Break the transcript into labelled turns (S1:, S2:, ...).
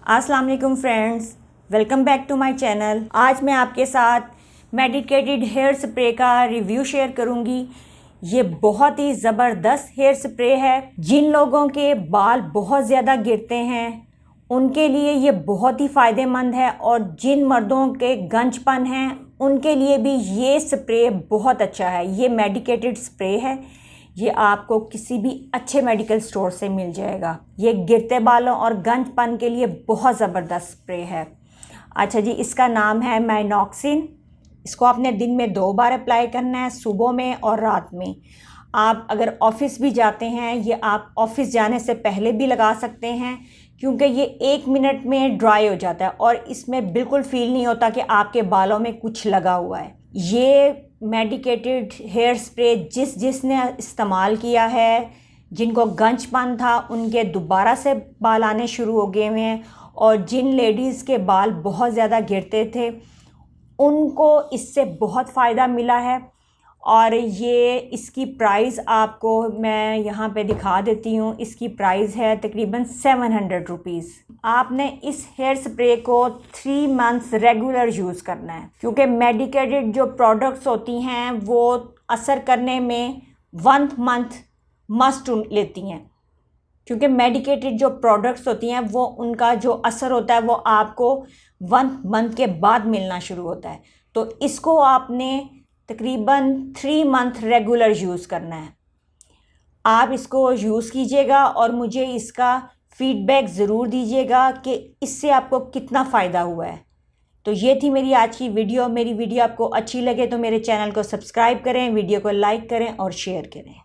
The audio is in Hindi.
S1: अस्सलाम वालेकुम friends, welcome back to my channel. आज मैं आपके साथ मेडिकेटेड हेयर स्प्रे का रिव्यू शेयर करूंगी। ये बहुत ही ज़बरदस्त हेयर स्प्रे है। जिन लोगों के बाल बहुत ज़्यादा गिरते हैं उनके लिए ये बहुत ही फ़ायदेमंद है, और जिन मर्दों के गंजपन हैं उनके लिए भी ये स्प्रे बहुत अच्छा है। ये मेडिकेटेड स्प्रे है, ये आपको किसी भी अच्छे मेडिकल स्टोर से मिल जाएगा। ये गिरते बालों और गंजपन के लिए बहुत ज़बरदस्त स्प्रे है। अच्छा जी, इसका नाम है माइनॉक्सिन। इसको आपने दिन में 2 बार अप्लाई करना है, सुबह में और रात में। आप अगर ऑफ़िस भी जाते हैं, ये आप ऑफ़िस जाने से पहले भी लगा सकते हैं, क्योंकि ये 1 मिनट में ड्राई हो जाता है और इसमें बिल्कुल फ़ील नहीं होता कि आपके बालों में कुछ लगा हुआ है। ये मेडिकेटेड हेयर स्प्रे जिसने इस्तेमाल किया है, जिनको गंजपन था उनके दोबारा से बाल आने शुरू हो गए हैं, और जिन लेडीज़ के बाल बहुत ज़्यादा गिरते थे उनको इससे बहुत फ़ायदा मिला है। और ये इसकी प्राइस आपको मैं यहाँ पे दिखा देती हूँ। इसकी प्राइस है तकरीबन 700 रुपीज़। आपने इस हेयर स्प्रे को 3 मंथ्स रेगुलर यूज़ करना है, क्योंकि मेडिकेटेड जो प्रोडक्ट्स होती हैं वो असर करने में 1 मंथ मस्ट लेती हैं, क्योंकि मेडिकेटेड जो प्रोडक्ट्स होती हैं वो उनका जो असर होता है वो आपको 1 मंथ के बाद मिलना शुरू होता है। तो इसको आपने तकरीबन 3 मंथ रेगुलर यूज़ करना है। आप इसको यूज़ कीजिएगा और मुझे इसका फ़ीडबैक ज़रूर दीजिएगा कि इससे आपको कितना फ़ायदा हुआ है। तो ये थी मेरी आज की वीडियो। मेरी वीडियो आपको अच्छी लगे तो मेरे चैनल को सब्सक्राइब करें, वीडियो को लाइक करें और शेयर करें।